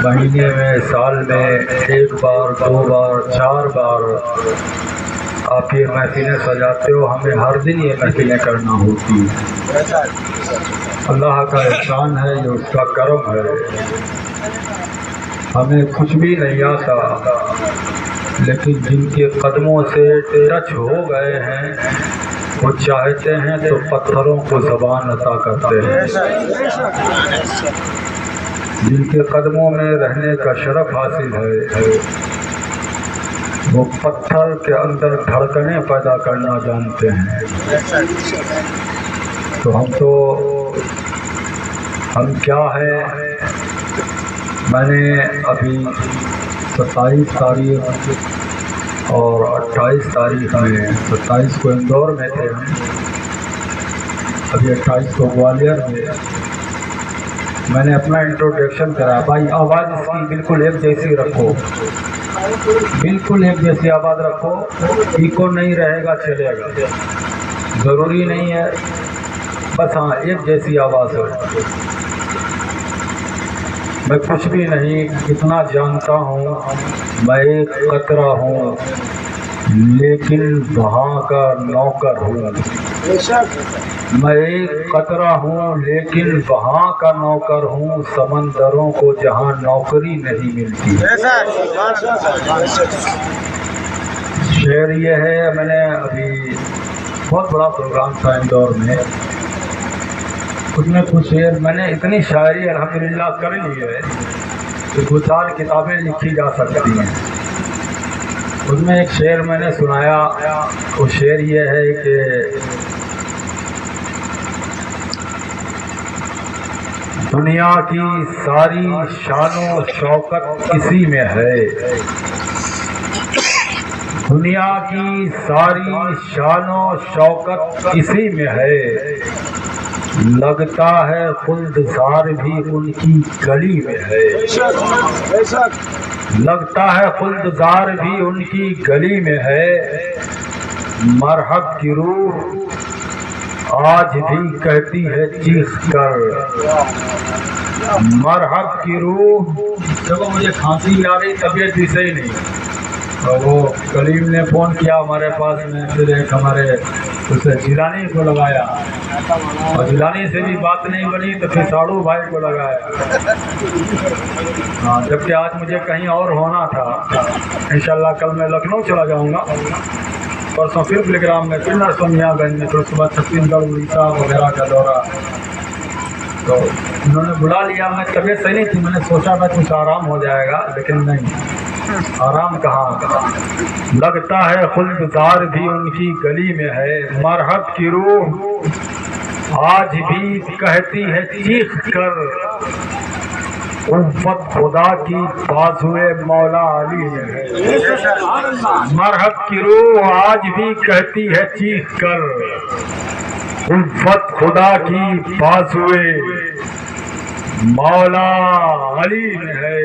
مہینے میں سال میں ایک بار 2 بار 4 بار آپ یہ محفلیں سجاتے ہو، ہمیں ہر دن یہ محفلیں کرنا ہوتی ہیں۔ اللہ کا احسان ہے، یہ اس کا کرم ہے۔ ہمیں کچھ بھی نہیں آتا، لیکن جن کے قدموں سے ٹچ ہو گئے ہیں وہ چاہتے ہیں تو پتھروں کو زبان عطا کرتے ہیں۔ جن کے قدموں میں رہنے کا شرف حاصل ہے وہ پتھر کے اندر دھڑکنیں پیدا کرنا جانتے ہیں۔ تو ہم کیا ہے، میں نے ابھی 27 تاریخ اور 28 تاریخ میں، 27 کو اندور میں تھے ہم، ابھی 28 کو گوالیر میں نے اپنا انٹروڈکشن کرا۔ بھائی آواز اس کی بالکل ایک جیسی رکھو، بالکل ایک جیسی آواز رکھو، ایکو نہیں رہے گا چلے گا، ضروری نہیں ہے، بس ہاں ایک جیسی آواز ہو۔ میں کچھ بھی نہیں، اتنا جانتا ہوں میں ایک قطرہ ہوں لیکن وہاں کا نوکر ہوں۔ میں ایک قطرہ ہوں لیکن وہاں کا نوکر ہوں، سمندروں کو جہاں نوکری نہیں ملتی۔ شعر یہ ہے، میں نے ابھی بہت بڑا پروگرام تھا اندور میں، اس میں کچھ شعر میں نے اتنی شاعری الحمدللہ کر لی ہے کہ 2-4 کتابیں لکھی جا سکتی ہیں۔ اس میں ایک شعر میں نے سنایا، وہ شعر یہ ہے کہ دنیا کی ساری شان و شوکت اسی میں ہے، دنیا کی ساری شان و شوکت اسی میں ہے، لگتا ہے خلدزار بھی ان کی گلی میں ہے، لگتا ہے خلدزار بھی ان کی گلی میں ہے، مرحب کی روح آج بھی کہتی ہے چیخ کر، مرحب کی روح۔ جب مجھے کھانسی آ رہی، طبیعت بھی صحیح نہیں، اور وہ کلیم نے فون کیا ہمارے پاس میں، پھر ایک ہمارے اسے جیلانی کو لگایا، اور جیلانی سے بھی بات نہیں بنی تو پھر ساڑو بھائی کو لگایا، ہاں، جبکہ آج مجھے کہیں اور ہونا تھا۔ انشاءاللہ کل میں لکھنؤ چلا جاؤں گا، پرسوں پھر بلگرام میں، پھر نرسنگیا گنج میں، پھر اس کے بعد چھتیس گڑھ اڑیسہ وغیرہ کا دورہ۔ تو انہوں نے بلا لیا، میں طبیعت صحیح نہیں تھی، میں نے سوچا تھا کچھ آرام ہو جائے گا، لیکن نہیں، آرام کہاں، لگتا ہے خلدزار بھی ان کی گلی میں ہے، مرحب کی روح آج بھی کہتی ہے چیخ کر، قوت خدا کی بازوئے مولا علی میں ہے، مرحب کی روح آج بھی کہتی ہے چیخ کر، قوت خدا کی بازوئے مولا علی میں ہے۔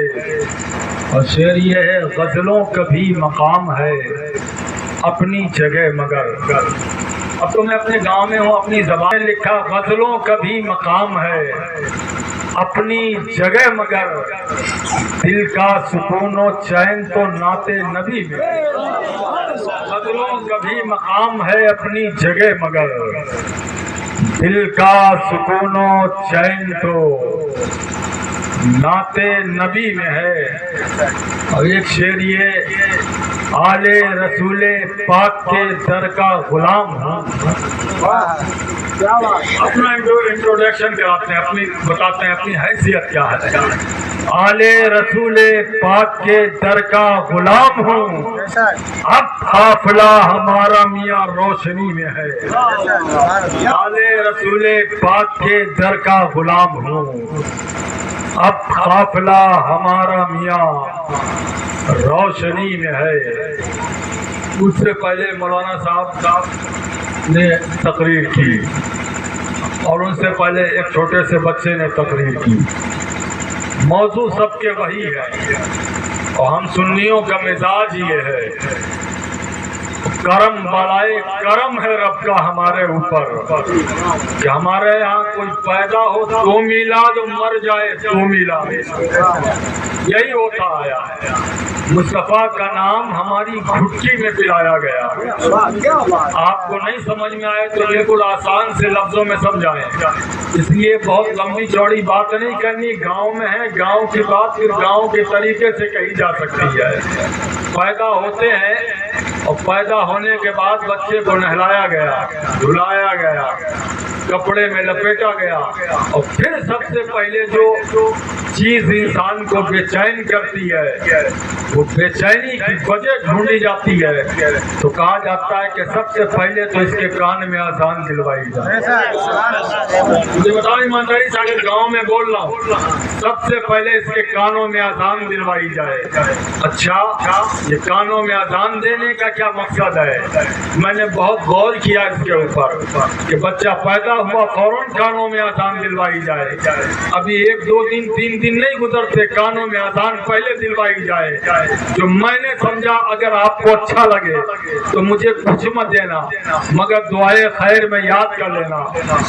اور شعر یہ ہے، غزلوں کا بھی مقام ہے اپنی جگہ مگر، اب تو میں اپنے گاؤں میں ہوں، اپنی زبان میں لکھا، غزلوں کا بھی مقام ہے اپنی جگہ مگر، دل کا سکون و چین تو نعت نبی میں، غزلوں کا بھی مقام ہے اپنی جگہ مگر، دل کا سکون و چین تو نعت نبی میں ہے۔ اور ایک شعر یہ، آل رسول پاک کے در کا غلام ہوں، اپنا انٹروڈکشن کراتے ہیں، اپنی بتاتے ہیں اپنی حیثیت کیا ہے، آل رسول پاک کے در کا غلام ہوں، اب قافلہ ہمارا میاں روشنی میں ہے، آل رسول پاک کے در کا غلام ہوں، اب قافلہ ہمارا میاں روشنی میں ہے۔ اس سے پہلے مولانا صاحب نے تقریر کی، اور ان سے پہلے ایک چھوٹے سے بچے نے تقریر کی، موضوع سب کے وہی ہے، اور ہم سنیوں کا مزاج یہ ہے، करम बड़ाए करम है रब का हमारे ऊपर कि हमारे यहाँ कोई पैदा हो तो मिलाद, मर जाए तो मिलाद, यही होता आया है। मुस्तफा का नाम हमारी घुट्टी में पिलाया गया। आपको नहीं समझ में आए तो बिल्कुल आसान से लफ्जों में समझाएं, इसलिए बहुत लंबी चौड़ी बात नहीं करनी। गांव में है, गांव की बात फिर गांव के तरीके से कही जा सकती है। पैदा होते हैं और पैदा होने के बाद बच्चे को नहलाया गया, धुलाया गया, कपड़े में लपेटा गया, और फिर सबसे पहले जो चीज इंसान को बेचैन करती है वो बेचैनी की वजह ढूंढी जाती है। तो कहा जाता है कि सबसे पहले तो इसके कान में अजान दिलवाई जाए। मुझे बताओ ईमानदारी से, अगर गाँव में बोल रहा हूँ, सबसे पहले इसके कानों में अजान दिलवाई जाए। अच्छा, ये कानों में अजान देने का क्या मकसद है? मैंने बहुत गौर किया इसके ऊपर कि बच्चा पैदा हुआ फौरन कानों में अजान दिलवाई जाए। अभी 1 2 दिन 3 दिन नहीं गुजरते, कानों में अजान पहले दिलवाई जाए। जो मैंने समझा, अगर आपको अच्छा लगे तो मुझे कुछ मत देना, मगर दुआए खैर में याद कर लेना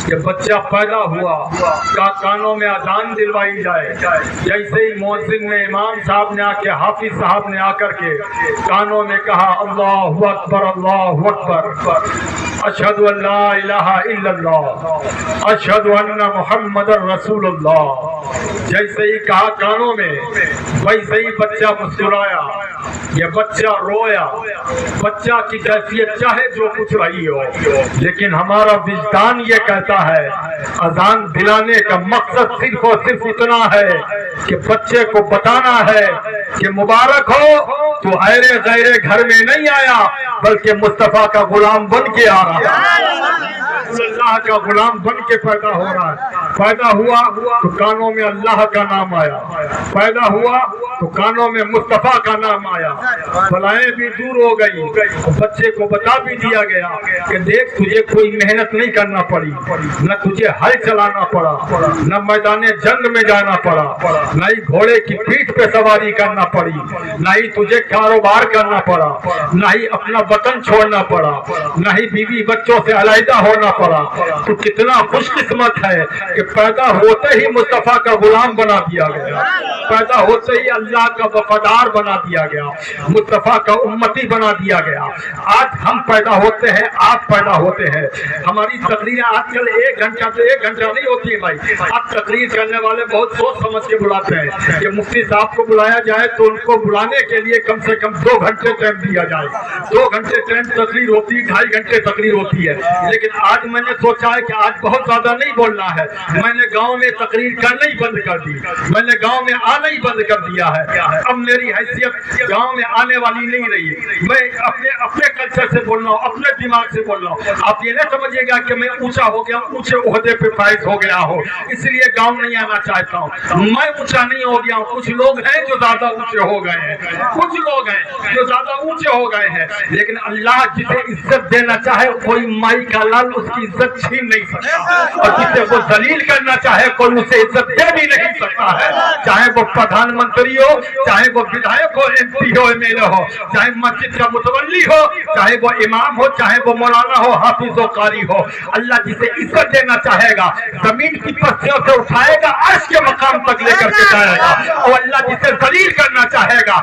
कि बच्चा पैदा हुआ का कानों में अजान दिलवाई जाए। जैसे ही मुअज्जिन ने, इमाम साहब ने आके, हाफिज साहब ने आकर के कानों में कहा अल्लाहु अकबर अल्लाहु अकबर, अशहदु अल्ला इलाहा इल्लल्लाह, अशहदु अन्ना मुहम्मदर रसूलुल्लाह, जैसे ही कहा कानों में, वैसे ही बच्चा मुस्कुराया, ये बच्चा रोया। बच्चा की कैफियत चाहे जो कुछ रही हो, लेकिन हमारा विजदान ये कहता है अजान दिलाने का मकसद सिर्फ और सिर्फ इतना है कि बच्चे को बताना है कि मुबारक हो, तो ऐरे गैरे घर में नहीं आया, बल्कि मुस्तफा का गुलाम बन के आ रहा है, अल्लाह का गुलाम बन के पैदा हो रहा है। पैदा हुआ तो कानों में अल्लाह का नाम आया, पैदा हुआ तो कानों में मुस्तफा का नाम आया, बलाएं भी दूर हो गई। बच्चे को बता भी दिया गया कि देख, तुझे कोई मेहनत नहीं करना पड़ी, न तुझे हल चलाना पड़ा, न मैदान जंग में जाना पड़ा, न ही घोड़े की पीठ पे सवारी करना पड़ी, न ही तुझे कारोबार करना पड़ा, न ही अपना वतन छोड़ना पड़ा, न ही बीवी बच्चों से अलहदा होना पड़ा। तो कितना खुशकिस्मत है कि पैदा होते ही मुस्तफा का गुलाम बना दिया गया, पैदा होते ही अल्लाह का वफादार बना दिया गया, मुस्तफा का उम्मती बना दिया गया। आज हम पैदा होते हैं, आप पैदा होते हैं। हमारी तकरीरें आजकल 1 घंटा से 1 घंटा नहीं होती है भाई। अब तकरीर करने वाले बहुत सोच समझ के बुलाते हैं कि मुफ्ती साहब को बुलाया जाए तो उनको बुलाने के लिए कम से कम 2 घंटे टाइम दिया जाए। 2 घंटे टाइम तकरीर होती है, 2.5 घंटे तकरीर होती है। लेकिन आज मैंने सोचा है कि आज बहुत ज्यादा नहीं बोलना है। मैंने गाँव में तकरीर करना ही बंद कर दी, मैंने गाँव में आना ही बंद कर दिया है। अब मेरी हैसियत गांव में आने वाली नहीं रही। मैं अपने कल्चर से बोल रहा हूँ, अपने दिमाग से बोल रहा हूँ। आप ये ना समझिएगा कि मैं ऊंचा हो गया, ऊंचे ओहदे पे फाइज हो गया हो, इसलिए गांव नहीं आना चाहता हूँ। मैं ऊंचा नहीं हो गया हूँ। कुछ लोग हैं जो ज्यादा ऊंचे हो गए हैं, कुछ लोग हैं जो ज्यादा ऊंचे हो गए हैं, लेकिन अल्लाह जिसे इज्जत देना चाहे कोई माई का लाल उसकी इज्जत छीन नहीं सकता, और जिसे वो जलील करना चाहे कोई उसे इज्जत दे भी नहीं सकता है। चाहे वो प्रधानमंत्री हो, चाहे वो विधायक हो, MP हो, MLA हो, चाहे मस्जिद का मुतवल्ली हो, चाहे वो इमाम हो, चाहे वो मौलाना हो, हाफिज हो, कारी हो, अल्लाह जिसे इज्जत देना चाहेगा जमीन की पस्तियों से उठाएगा, अर्श के मकाम तक लेकर के जाएगा। और अल्लाह जिसे जलील करना चाहेगा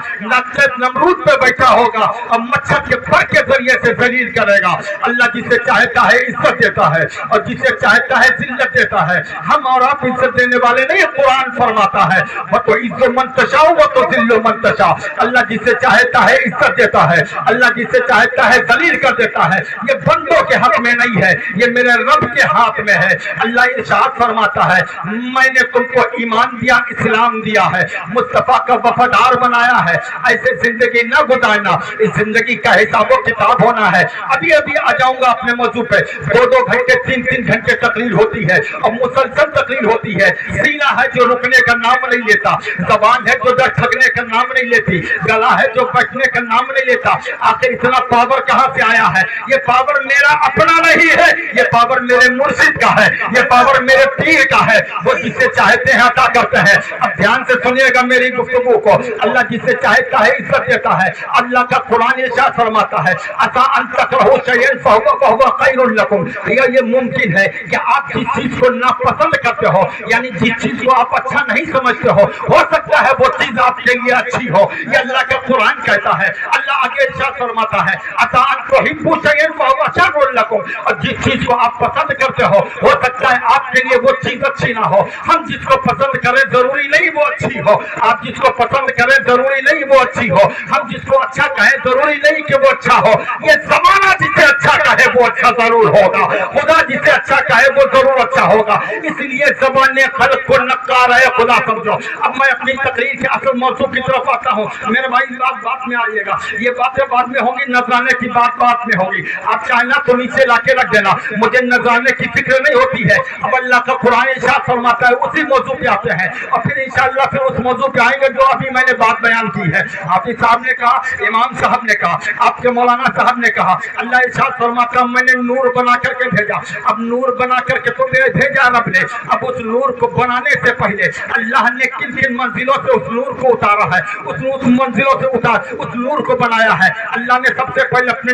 नमरूद पे बैठा होगा और मच्छर के फर के जरिए से जलील करेगा। अल्लाह जिसे चाहता है इज्जत देता है और जिसे चाहता है जिल्लत देता है। हम और आप इज्जत देने वाले नहीं, कुरान फरमाता है वो तो इज्जत मंतशा वो तो जिल्लो मंतशा। अल्लाह जिसे चाहता है इज्जत देता है, अल्लाह जिसे चाहता है जलील कर देता है। ये बंदों के हाथ में नहीं है, ये मेरे रब के हाथ में है। अल्लाह इरशाद फरमाता है मैंने तुमको ईमान दिया, इस्लाम दिया है, मुस्तफा का वफादार बनाया है। ऐसे जिंदगी न गुजारना, इस जिंदगी का हिसाब किताब होना है। अभी अभी आ जाऊंगा अपने मौजू पे। 2-2 घंटे 3-3 घंटे तकरीर होती है और मुसलसल तकरीर होती है। सीना है जो रुकने रोकने का नाम नहीं लेता, जबान है जो ठगने का नाम नहीं लेती, गला है जो बैठने का नाम नहीं लेता। आखिर इतना पावर कहाँ से आया है? ये पावर मेरा अपना नहीं है, ये पावर मेरे मुर्शिद का है, ये पावर मेरे पीर का है। वो जिसे चाहते हैं अता करते हैं। अब ध्यान से सुनिएगा मेरी गुफ्तगू को। अल्लाह जिसे चाहता है इज्जत देता है। अल्लाह का कुरान इरशाद फरमाता है, अता अन तकरहू शैअन फहुवा खैरुल लकुम। ये मुमकिन है कि आप जिस चीज को नापसंद करते हो, यानी जिस चीज को आप अच्छा नहीं समझते हो सकता है वो चीज आपके लिए अच्छी हो। ये अल्लाह का कुरान कहता है। अल्लाह आगे इरशाद फरमाता है, अता अन तुहिब्बू शैअन फहुवा शर्रुल लकुम। और जिस चीज को आप पसंद करते हो सकता है आपके लिए वो चीज अच्छी ना हो। हम जिसको पसंद करें जरूरी नहीं वो अच्छी हो, आप जिसको पसंद करें जरूरी नहीं वो अच्छी हो, हम जिसको अच्छा कहें जरूरी नहीं कि वो अच्छा हो। ये जमाना जिसे अच्छा कहे वो अच्छा जरूर होगा, खुदा जिसे अच्छा कहे वो जरूर अच्छा होगा। इसलिए ज़बान खल्क़ को नक्कार है खुदा समझो। अब मैं अपनी तकरीर के असल मौजू की तरफ आता हूँ। मेरे भाई बात में आइएगा, ये बातें बाद में होंगी, नजराने की बात में होगी। आप चाहना तो नीचे लाके रख देना, मुझे नजराने की फिक्र नहीं होती है। अब अल्लाह का कुरान इरशाद फरमाता है, उसी मौजू पे आते हैं और फिर इंशाअल्लाह फिर उस मौजू पे आएंगे जो अभी मैंने बात बयान की है। हाफिज साहब ने कहा, इमाम साहब ने कहा, आपके मौलाना साहब ने कहा, अल्लाह इरशाद फरमाता मैंने नूर बना करके भेजा। अब नूर बना करके तो भेजा रब ने, अब उस नूर को बनाने से पहले अल्लाह ने किन किन मंजिलों से उस नूर को उतारा है, उस मंजिलों से उस नूर को बनाया है। अल्लाह ने सबसे पहले अपने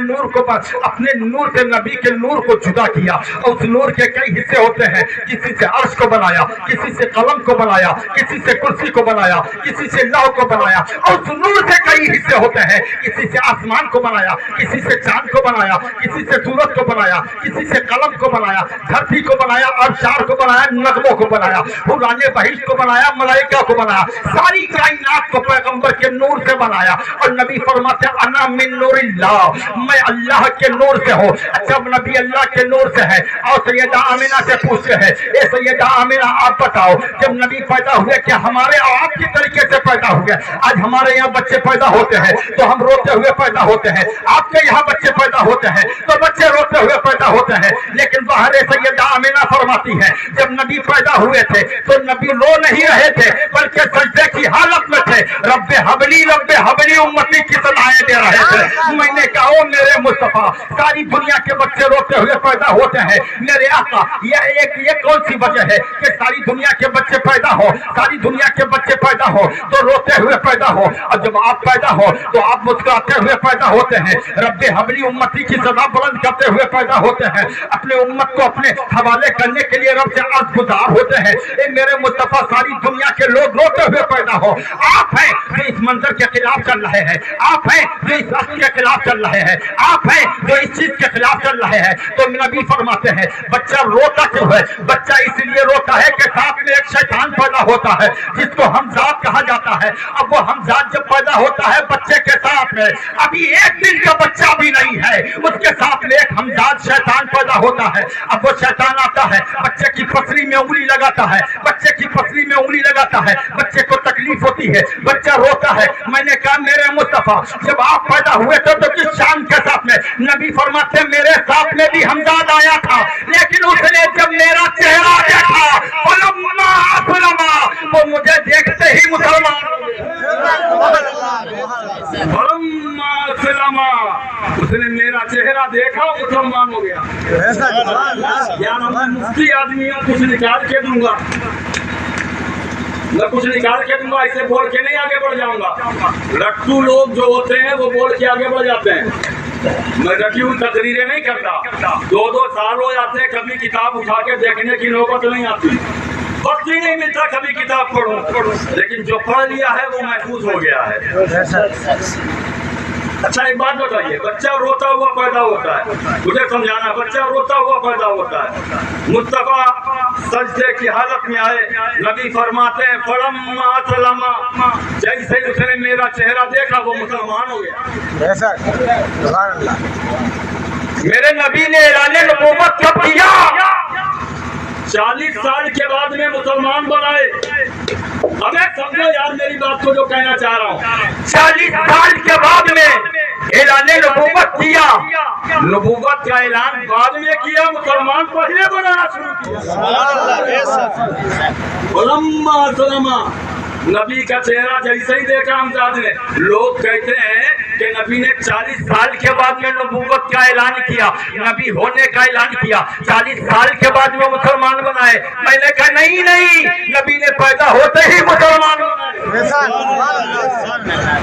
नूर से नबी के नूर को जुदा किया। और उस नूर के कई हिस्से होते हैं, किसी से अर्श को बनाया, किसी से कलम को बनाया, किसी से कुर्सी को बनाया, किसी से लौह को बनाया। और उस नूर से कई हिस्से होते हैं, किसी से आसमान को बनाया, किसी से चांद को बनाया, किसी से सूरज को बनाया, किसी से कलम को बनाया, धरती को बनाया, अबशार को बनाया, नगमों को बनाया, हुराने बहिश्त को बनाया, मलाइका को बनाया, सारी कायनात को पैगंबर के नूर से बनाया। और नबी फरमाते अना मिन नूरिल्लाह, मैं अल्लाह के नूर से हूँ। अच्छा नबी अल्लाह के नूर से है। और सैयदा आमिना से पूछते हैं, ए सैयदा आमिना आप बताओ, जब नबी पैदा हुए क्या हमारे आपकी तरीके से पैदा हुए? आज हमारे यहाँ बच्चे पैदा होते हैं तो हम रोते हुए पैदा होते हैं, आपके यहाँ बच्चे पैदा होते हैं तो बच्चे रोते हुए पैदा होते हैं। लेकिन बाहर सैयदा आमिना फरमाती है, जब नबी पैदा हुए थे तो नबी रो नहीं रहे थे बल्कि सजदे की हालत में थे। रब्बे हबली उम्मती की सलाहें दे रहे थे। मैंने कहा ओ मेरे मुस्तफा, सारी दुनिया के बच्चे रोते हुए पैदा होते हैं मेरे आका, ये कौन सी वजह है कि सारी दुनिया के बच्चे पैदा हो, सारी दुनिया के बच्चे पैदा हो तो रोते हुए पैदा हो, और जब आप पैदा हो तो आप मुस्कुराते हुए पैदा होते हैं। रब्बे हबली उम्मती की सदा बुलंद करते हुए पैदा होते हैं, अपने उम्मत को अपने हवाले करने के लिए रब से अर्ज गुजार होते हैं। ए मेरे मुस्तफा, सारी दुनिया के लोग रोते हुए पैदा हो। आप हैं जो इस मंजर के खिलाफ चल रहे हैं, आप हैं जो इस शख्स के खिलाफ चल रहे हैं, आप हैं जो इस चीज के खिलाफ चल रहे हैं। तो नबी फरमाते हैं बच्चा रोता क्यों है? बच्चा इसलिए रोता है कि साथ में एक शैतान पैदा होता है जिसको हमजाद कहा जाता है। अब वो हमजाद जब पैदा होता है बच्चे के साथ में, अभी एक दिन का बच्चा भी नहीं है, उसके साथ में एक हमजाद शैतान पैदा होता है। अब वो शैतान आता है, बच्चे की पसली में उंगली लगाता है, बच्चे की पसली में उंगली लगाता है, बच्चे को तकलीफ होती है, बच्चा रोता है। मैंने कहा मेरे मुस्तफा, जब आप पैदा हुए थे तो किस शान के साथ में? नबी फरमाते मेरे साथ में भी हमजाद आया था, लेकिन उसने जब मेरा चेहरा देखा वो मुझे देखते ही मुसलमान, उसने मेरा चेहरा देखा मुसलमान हो गया। यार मैं मुफ्ती आदमी हूँ, कुछ निकाल के दूंगा, मैं कुछ निकाल के दूंगा, ऐसे बोल के नहीं आगे बढ़ जाऊंगा। लट्टू लोग जो होते हैं वो बोल के आगे बढ़ जाते हैं। मैं रखी हुई तकरीरें नहीं करता, 2-2 साल हो जाते हैं, कभी किताब उठा के देखने की नौबत नहीं आती, वक्त ही नहीं मिलता कभी किताब पढ़ूं। लेकिन जो पढ़ लिया है वो महफूज हो गया है। अच्छा एक बात बताइए, बच्चा रोता हुआ पैदा होता है, मुझे समझाना, बच्चा रोता हुआ पैदा होता है। मुस्तफा सजदे की हालत में आए, नबी फरमाते हैं फलम्मा असलमा, जैसे उसने मेरा चेहरा देखा वो मुसलमान हो गया। मेरे नबी ने ऐलान नबूवत कब किया? 40 साल के बाद में मुसलमान बनाए। हमें समझो यार मेरी बात को जो कहना चाह रहा हूँ, 40 साल के बाद में اعلان نبوت کیا، نبوت کا اعلان بعد میں کیا، مسلمان پہلے بنانا شروع کیا۔ فلما سلما، نبی کا چہرہ جیسے ہی دیکھا حمزاد نے، لوگ کہتے ہیں کہ نبی نے 40 سال کے بعد میں نبوت کا اعلان کیا، نبی ہونے کا اعلان کیا، 40 سال کے بعد میں مسلمان بنائے۔ میں نے کہا نہیں، نبی نے پیدا ہوتے ہی مسلمان بنائے۔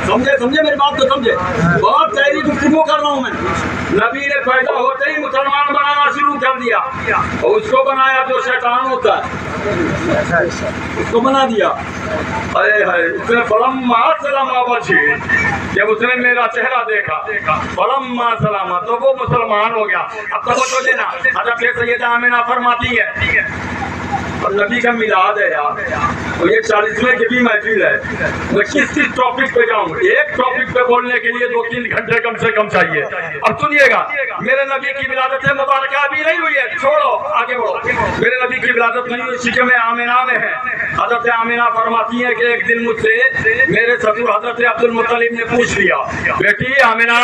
سمجھے میری بات تو سمجھے، بہت گہری گفتگو کر رہا ہوں میں۔ نبی نے پیدا ہوتے ہی مسلمان بنانا شروع کر دیا، اور اس کو بنایا جو شیطان ہوتا ہے، اس کو بنا دیا۔ اس نے فلما سلما وجہہ، جب اس نے میرا چہرہ دیکھا، فلما سلما، تو وہ مسلمان ہو گیا۔ اب توجہ دینا، حضرت سیدہ آمنہ فرماتی ہے، اور نبی کا میلاد ہے یار، اور یہ 40ویں کی بھی محفل ہے، میں کس ٹاپک پہ جاؤں؟ ایک ٹاپک پہ بولنے کے لیے 2-3 گھنٹے کم سے کم چاہیے۔ اب سنیے گا، میرے نبی کی ولادت مبارکہ ابھی نہیں ہوئی ہے، چھوڑو آگے بڑھو۔ میرے نبی کی ولادت نہیں ہوئی، شکم آمنہ میں ہے۔ حضرت آمنہ فرماتی ہے کہ ایک دن مجھ سے میرے سسر حضرت عبد المطلب نے پوچھ لیا، بیٹی آمنہ،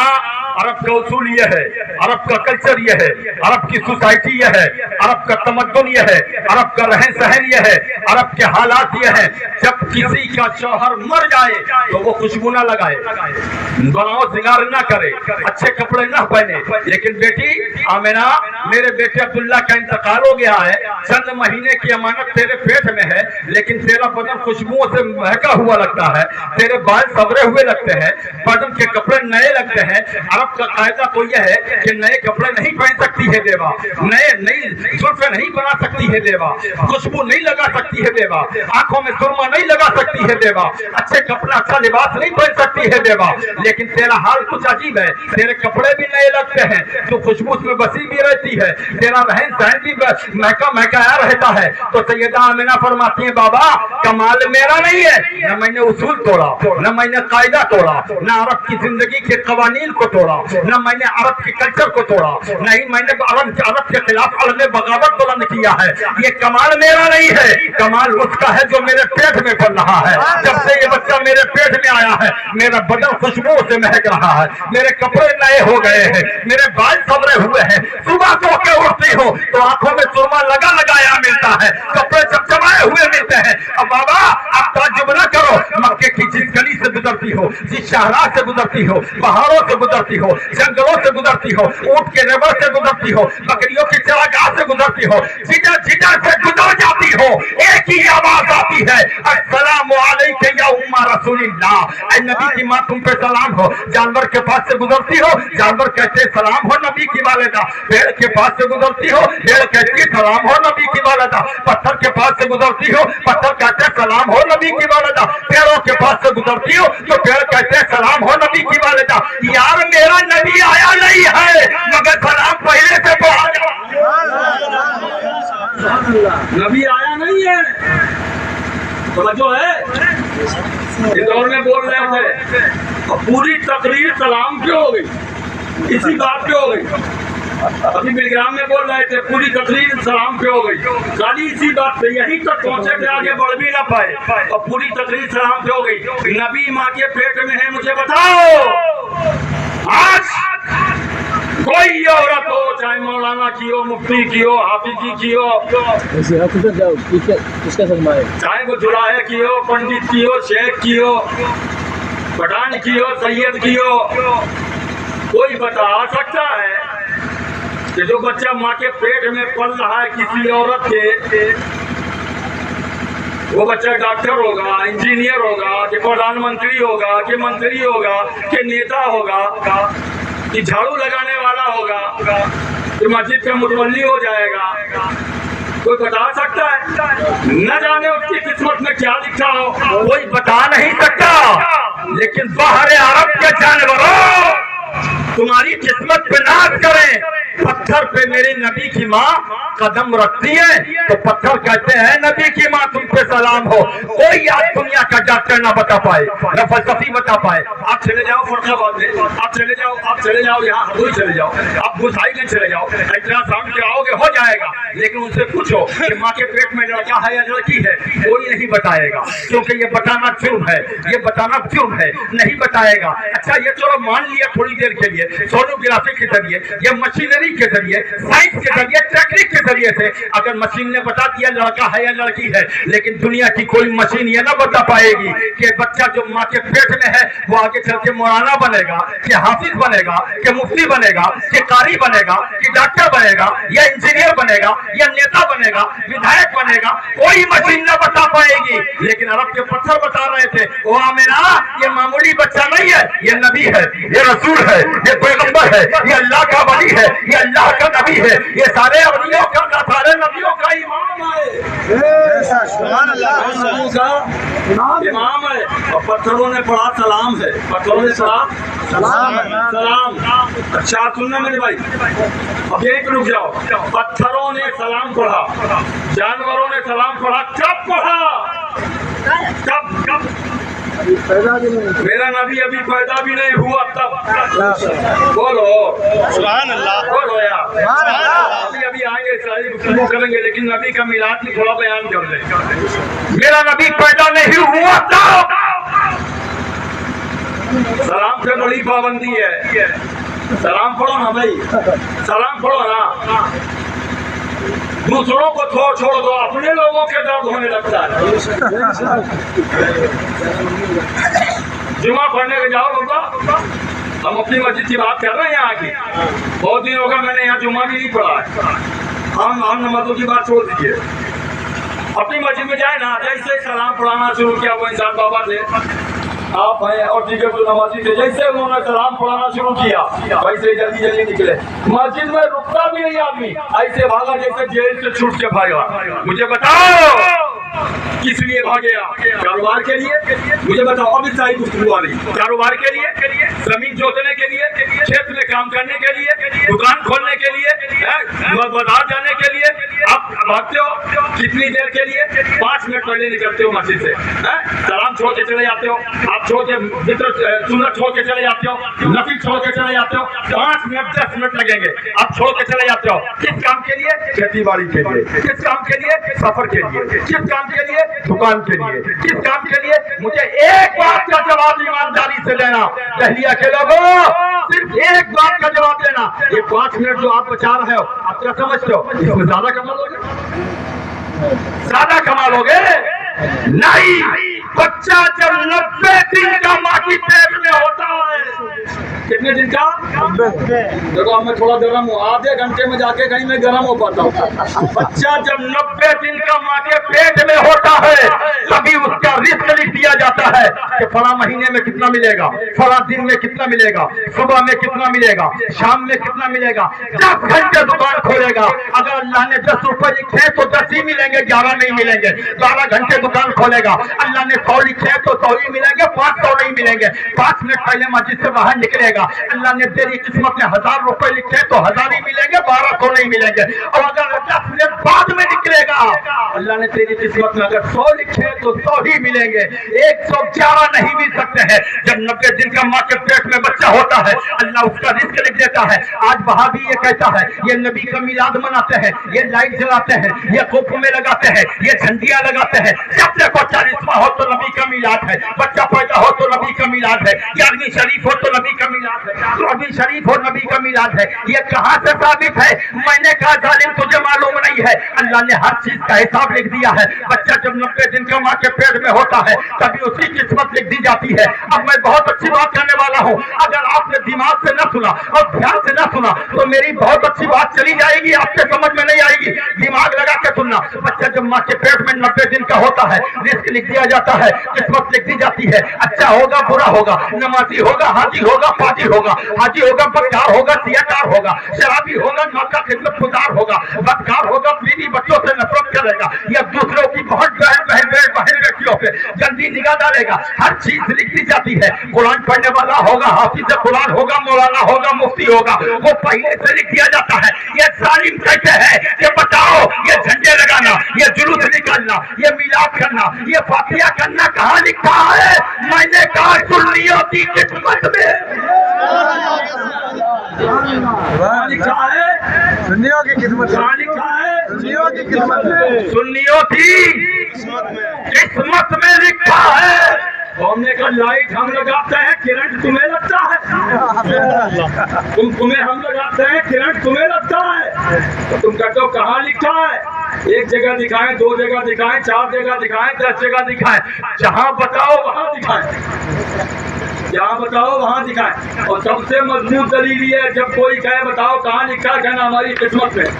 عرب کا اصول یہ ہے، عرب کا کلچر یہ ہے، عرب کی سوسائٹی یہ ہے، عرب کا تمدن یہ ہے، عرب کا رہن سہن یہ ہے، عرب کے حالات یہ ہے، جب کسی کا شوہر مر جائے تو وہ خوشبو نہ لگائے، بناؤ سنگار نہ کرے، اچھے کپڑے نہ پہنے۔ لیکن بیٹی آمنہ، میرے بیٹے عبداللہ کا انتقال ہو گیا ہے، چند مہینے کی امانت تیرے پیٹ میں ہے، لیکن تیرا بدن خوشبوؤں سے مہکا ہوا لگتا ہے، تیرے بال سبرے ہوئے لگتے ہیں، بدن کے کپڑے نئے لگتے ہیں۔ عرب کا قاعدہ تو یہ ہے کہ نئے کپڑے نہیں پہن سکتی ہے بیوہ، نئی زلفیں نہیں بنا سکتی ہے بیوہ، خوشبو نہیں لگا سکتی ہے بیوہ، آنکھوں میں سرما نہیں لگا سکتی ہے بیوہ، اچھے کپڑے اچھا لباس نہیں پہن سکتی ہے بیوہ۔ لیکن تیرا حال کچھ عجیب ہے، تیرے کپڑے بھی نئے لگتے ہیں، تو خوشبو اس میں بسی بھی رہتی ہے، تیرا رہن سہن بھی مہکا مہکایا رہتا ہے۔ تو سیدہ آمنہ فرماتی ہیں، بابا کمال میرا نہیں ہے، نہ میں نے اصول توڑا، نہ میں نے قاعدہ توڑا، نہ عرب کی زندگی کے قوانین کو توڑا، نہ میں نے عرب کے کلچر کو توڑا، نہیں میں نے عرب کے خلاف علم بغاوت بلند کیا ہے۔ یہ کمال میرا نہیں ہے، کمال اس کا ہے جو میرے پیٹ میں بن رہا ہے۔ جب سے یہ بچہ میرے پیٹ میں آیا ہے، میرا بدن خوشبو سے مہک رہا ہے، میرے کپڑے نئے ہو گئے ہیں، میرے بال سبرے ہوئے ہیں، صبح سو کے اٹھتی ہو تو آنکھوں میں سرما لگایا ملتا ہے، کپڑے چمچمائے ہوئے ملتے ہیں۔ اب بابا آپ تعجب نہ کرو، مکے کی جس گلی سے گزرتی ہو، جس شاہراہ سے گزرتی ہو، پہاڑوں سے گزرتی ہو، جنگلوں سے گزرتی ہو، اونٹ کے ریور سے گزرتی ہو، بکریوں کی چراگاہ سے گزرتی ہو، جدھر سے گزر جاتی ہو، ایک ہی آواز آتی ہے، السلام علیکم یا ام رسول اللہ۔ اے نبی کی ماں تم پہ سلام ہو۔ جانور کے پاس سے گزرتی ہو، جانور کہتے سلام ہو نبی کی والدہ۔ پیڑ کے پاس سے گزرتی ہو، پیڑ کہتی سلام ہو نبی کی والدہ۔ پتھر کے پاس سے گزرتی ہو، پتھر کہتے سلام ہو نبی کی والدہ۔ پیڑوں کے پاس سے گزرتی ہو تو پیڑ کہتے سلام ہو نبی کی والدہ۔ یار میرا نبی آیا نہیں ہے مگر سلام پہلے سے پڑھا جا۔ نبی آیا نہیں ہے، توجہ ہے، اس دور میں بول رہے تھے پوری تقریر سلام کیوں ہو گئی، اسی بات پہ ہو گئی۔ ابھی ملگرام میں بول رہے تھے پوری تقریر سلام پہ ہو گئی، خالی اسی بات پہ یہیں تک پہنچے کہ آگے بڑھ بھی نہ پائے، اور پوری تقریر سلام پہ ہو گئی۔ نبی ماں کے پیٹ میں ہے، مجھے بتاؤ آج کوئی عورت ہو، چاہے مولانا کی ہو، مفتی کی ہو، حافظی کی ہو، چاہے وہ جلاہے کی ہو، پنڈت کی ہو، شیخ کی ہو، پٹھان کی ہو، سید کی ہو، کوئی بتا سکتا ہے کہ جو بچہ ماں کے پیٹ میں پل رہا ہے کسی عورت کے، وہ بچہ ڈاکٹر ہوگا، انجینئر ہوگا، کہ پردھان منتری ہوگا، کہ منتری ہوگا، کہ نیتا ہوگا، کہ جھاڑو لگانے والا ہوگا، کہ مسجد کا متولی ہو جائے گا، کوئی بتا سکتا ہے؟ نہ جانے اس کی قسمت میں کیا لکھا ہو، کوئی بتا نہیں سکتا۔ لیکن باہر عرب کے جانوروں تمہاری قسمت پہ ناز کریں۔ پتھر پہ میری نبی کی ماں قدم رکھتی ہے تو پتھر کہتے ہیں نبی کی ماں تم मस्जिद पे सलाम हो। कोई आज दुनिया का डॉक्टर ना बता पाए, न फलसफी बता पाए। आप चले जाओ फरुखाबाद में, आप चले जाओ यहाँ हरदोई चले जाओ, आप गोसाईगंज चले जाओ, अल्ट्रासाउंड कराओगे हो जाएगा, लेकिन उनसे पूछो कि माँ के पेट में लड़का है या लड़की है, कोई नहीं बताएगा, क्योंकि ये बताना जुर्म है, ये बताना जुर्म है, नहीं बताएगा। अच्छा ये चलो मान लिया थोड़ी देर के लिए, सोनोग्राफी के जरिए, ये मशीनरी के जरिए, साइंस के जरिए, टेक्निक के जरिए से अगर मशीन ने बता दिया लड़का है या लड़की है, लेकिन दुनिया की कोई मशीन ये ना बता पाएगी कि बच्चा जो माँ के पेट में है वो आगे चल के मौलाना बनेगा, कि हाफिज बनेगा, कि मुफ्ती बनेगा, कि कारी बनेगा, कि डॉक्टर बनेगा, या इंजीनियर बनेगा, या नेता बनेगा, विधायक बनेगा, कोई मशीन ना बता पाएगी। लेकिन अरब के पत्थर बता रहे थे, ओ आमिना ये मामूली बच्चा नहीं है, ये नबी है, ये रसूल है, ये पैगंबर है, ये अल्लाह का वली है, ये अल्लाह का नबी है, ये सारे अवलियों का, सारे नबियों का इमाम है, इमाम है। और पत्थरों ने पढ़ा सलाम है, पत्थरों ने पढ़ा सलाम। अच्छा सुनना मेरे भाई, अब यहीं पे रुक जाओ। पत्थरों ने सलाम पढ़ा, जानवरों ने सलाम पढ़ा, कब पढ़ा? कब? मेरा नबी अभी पैदा भी नहीं हुआ तब। बोलो सुभान अल्लाह, बोलो यार अभी आएंगे सारी गुफ्तगू करेंगे, लेकिन नबी का मिलाद में थोड़ा बयान कर ले। मेरा नबी पैदा नहीं हुआ तब। सलाम पे बड़ी पाबंदी है, सलाम पढ़ो ना भाई, सलाम पढ़ो ना। दूसरों को छोड़ दो, अपने लोगों के दर्द होने लगता है। जुमा पढ़ने के जाओ बाबा, हम अपनी मस्जिद की बात कर रहे हैं यहाँ की। बहुत दिन होगा मैंने यहाँ जुमा भी नहीं पढ़ा है। हम नमाजों की बात छोड़ दीजिए, अपनी मस्जिद में जाए ना, जैसे सलाम पढ़ाना शुरू किया वो इंसान बाबा से आप हैं और ठीक है नमाजी थे, जैसे उन्होंने सलाम पढ़ाना शुरू किया वैसे जल्दी निकले। मस्जिद में रुकता भी नहीं आदमी, ऐसे भागा जैसे जेल से छूट के भागा। मुझे बताओ किस लिए भागे आप? कारोबार के लिए? मुझे बताओ, अभी सारी गुफ्तगू वाली कारोबार के लिए, जमीन जोतने के लिए, खेत में काम करने के लिए, दुकान खोलने के लिए, बाजार जाने के लिए आप भागते हो। कितनी देर के लिए? 5 मिनट पहले निकलते हो मस्जिद से, सलाम छोड़ के चले जाते हो, आप छोड़ के सुन्नत छोड़ के चले जाते हो, नफिल छोड़ के चले जाते हो। 5 मिनट 10 मिनट लगेंगे, आप छोड़ के चले जाते हो। किस काम के लिए? खेती बाड़ी के लिए। किस काम के लिए? सफर के लिए। किस काम के लिए? दुकान के लिए। किस काम के लिए? मुझे एक बात का जवाब ईमानदारी से देना, दहलिया के लोगों, सिर्फ एक बात का जवाब देना। ये 5 मिनट जो आप बचा रहे हो, आप क्या समझते हो इसमें ज्यादा कमा लोगे? ज्यादा कमा लोगे? नहीं। बच्चा जब 90 दिन का माँ की पेट में होता है, कितने दिन का? देखो मैं थोड़ा गर्म हूँ, आधे घंटे में जाके कहीं मैं गर्म हो पाता हूँ। बच्चा जब 90 दिन का माँ के पेट में होता है, तभी उसका रिस्क लिख दिया जाता है कि फला महीने में कितना मिलेगा, फला दिन में कितना मिलेगा, सुबह में कितना मिलेगा, शाम में कितना मिलेगा। 10 घंटे दुकान खोलेगा, अगर अल्लाह ने 10 रुपए लिखे तो 10 ही मिलेंगे, 11 नहीं मिलेंगे। 12 घंटे दुकान खोलेगा, अल्लाह ने 100 लिखे तो 100 ही मिलेंगे, 500 नहीं मिलेंगे। 5 मिनट पहले मस्जिद से बाहर निकलेगा, अल्लाह ने तेरी किस्मत में 1000 रुपए लिखे तो 1000 ही मिलेंगे, 1200 नहीं मिलेंगे। और अगर 10 मिनट बाद में निकलेगा, अल्लाह ने तेरी किस्मत में अगर 100 लिखे तो 100 ही मिलेंगे, 111 नहीं मिल सकते हैं। जब 90 दिन का माँ के पेट में बच्चा होता है, अल्लाह उसका रिस्क लिख देता है। आज वहाबी ये कहता है ये नबी का मिलाद मनाते हैं, ये लाइट जलाते हैं, ये कुफ में लगाते हैं, ये झंडियां लगाते हैं। जब देखो 40वां हो तो नबी का मिलाद है, बच्चा पैदा हो तो नबी का मिलाद है, 11वीं शरीफ हो तो नबी का मिलाद है, 12वीं शरीफ हो नबी का मिलाद है। ये कहां से साबित है? मैंने कहा जालिम तुझे मालूम नहीं है, अल्लाह ने हर चीज का हिसाब लिख दिया है। बच्चा जब 90 दिन का माँ के पेट में होता है, तभी उसकी किस्मत लिख दी जाती है। अब मैं बहुत अच्छी बात करने वाला हूँ, अगर आपने दिमाग से न सुना और ध्यान से न सुना तो मेरी बहुत अच्छी बात चली जाएगी, आपके समझ में नहीं आएगी। दिमाग लगा के सुनना। बच्चा जब माँ के पेट में 90 दिन का होता है, रिस्क लिख दिया जाता है, किस्मत लिख दी जाती है। अच्छा होगा, बुरा होगा, नमाजी होगा, हाजी होगा, फाजी होगा, हाजी होगा, बदकार होगा, सियाकार होगा, शराबी होगा, नौका खिदमतगुजार होगा, बदकार होगा, बीवी बच्चों से नफरत करेगा, या दूसरों की बहुत बहन बेटियों पे गंदी निगाह डालेगा। हर चीज लिख दी जाती है। कुरान पढ़ने वाला होगा, हाफिज कुरान होगा, मौलाना होगा, मुफ्ती होगा, वो पहले से लिख दिया जाता है। ये जालिम कहते हैं कि बताओ ये झंडे लगाना, ये जुलूस निकालना, ये मिलाद یاد کرنا، یہ واقعہ کرنا کہاں لکھا ہے؟ میں نے کہا سنیوں کی قسمت میں لکھا ہے، سنیوں کی خدمت کہاں لکھا ہے؟ سنیوں کی خدمت میں سنیوں کی قسمت میں لکھا ہے۔ ہم نے کہا لائٹ ہم لگاتے ہیں کرنٹ تمہیں لگتا ہے، تمہیں ہم لگاتے ہیں کرنٹ تمہیں لگتا ہے، تو تم کہتے ہو کہاں لکھا ہے؟ ایک جگہ دکھائیں، دو جگہ دکھائیں، 4 جگہ دکھائیں، 10 جگہ دکھائیں، جہاں بتاؤ وہاں دکھائیں، جہاں بتاؤ وہاں دکھائیں۔ اور سب سے مضبوط دلیل یہ ہے جب کوئی کہے بتاؤ کہاں لکھا ہے، کہنا ہماری قسمت میں۔